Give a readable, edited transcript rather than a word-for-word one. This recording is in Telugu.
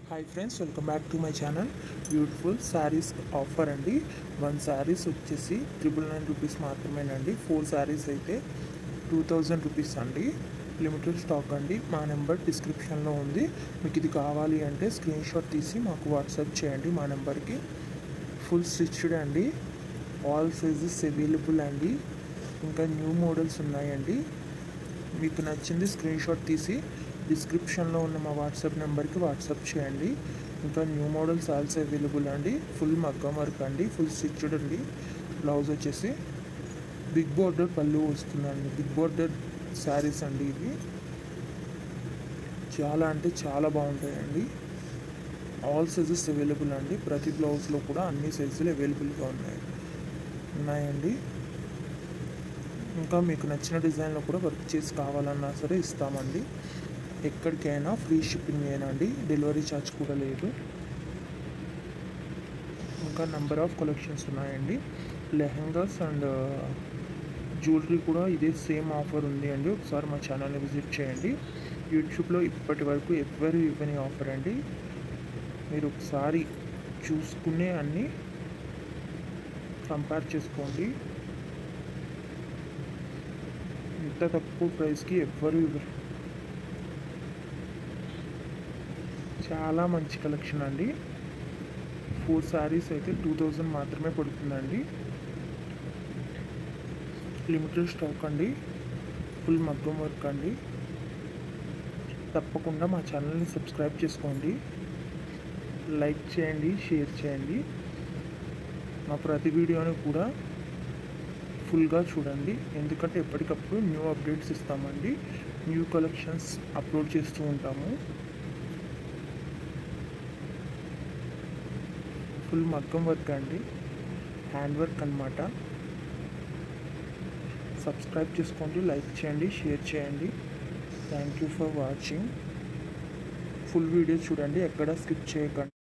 Hi friends, welcome back to my channel. Beautiful saris offer అండి. 1 శారీస్ వచ్చేసి 999 రూపీస్ మాత్రమేనండి. 4 శారీస్ అయితే 2000 రూపీస్ అండి. లిమిటెడ్ స్టాక్ అండి. మా నెంబర్ డిస్క్రిప్షన్లో ఉంది. మీకు ఇది కావాలి అంటే స్క్రీన్ షాట్ తీసి మాకు వాట్సాప్ చేయండి మా నెంబర్కి. ఫుల్ స్టిచ్డ్ అండి. ఆల్ సైజెస్ అవైలబుల్ అండి. ఇంకా న్యూ మోడల్స్ ఉన్నాయండి. మీకు నచ్చింది స్క్రీన్ షాట్ తీసి డిస్క్రిప్షన్లో ఉన్న మా వాట్సాప్ నెంబర్కి వాట్సాప్ చేయండి. ఇంకా న్యూ మోడల్స్ ఆల్సో అవైలబుల్ అండి. ఫుల్ మగ్గం వర్క్ అండి, ఫుల్ స్టిచ్డ్ అండి. బ్లౌజ్ వచ్చేసి బిగ్ బోర్డర్ పళ్ళు వస్తుందండి. బిగ్ బోర్డర్ శారీస్ అండి ఇవి. చాలా అంటే చాలా బాగుంటాయండి. ఆల్ సైజెస్ అవైలబుల్ అండి. ప్రతి బ్లౌజ్లో కూడా అన్ని సైజులు అవైలబుల్గా ఉన్నాయండి. ఇంకా మీకు నచ్చిన డిజైన్లో కూడా వర్క్ చేసి కావాలన్నా సరే ఇస్తామండి. ఎక్కడికైనా ఫ్రీ షిప్పింగ్ ఏనండి. డెలివరీ ఛార్జ్ కూడా లేదు. ఇంకా నెంబర్ ఆఫ్ కలెక్షన్స్ ఉన్నాయండి. లెహంగాస్ అండ్ జ్యువెలరీ కూడా ఇదే సేమ్ ఆఫర్ ఉంది అండి. ఒకసారి మా ఛానల్ని విజిట్ చేయండి. యూట్యూబ్లో ఇప్పటి వరకు ఎవరు ఇవ్వని ఆఫర్ అండి. మీరు ఒకసారి చూసుకునే అన్నీ కంపేర్ చేసుకోండి. ఇంత తక్కువ ప్రైస్కి ఎవ్వరు ఇవ్వరు. చాలా మంచి కలెక్షన్ అండి. 4 శారీస్ అయితే 2000 మాత్రమే పడుతుందండి. లిమిటెడ్ స్టాక్ అండి. ఫుల్ మగ్గం వర్క్ అండి. తప్పకుండా మా ఛానల్ని సబ్స్క్రైబ్ చేసుకోండి. లైక్ చేయండి, షేర్ చేయండి. మా ప్రతి వీడియోని కూడా ఫుల్గా చూడండి. ఎందుకంటే ఎప్పటికప్పుడు న్యూ అప్డేట్స్ ఇస్తామండి. న్యూ కలెక్షన్స్ అప్లోడ్ చేస్తూ ఉంటాము. ఫుల్ మగ్గం వర్క్ అండి, హ్యాండ్ వర్క్ అనమాట. సబ్స్క్రైబ్ చేసుకోండి, లైక్ చేయండి, షేర్ చేయండి. Thank you for watching. Full video చూడండి, ఎక్కడ స్కిప్ చేయకండి.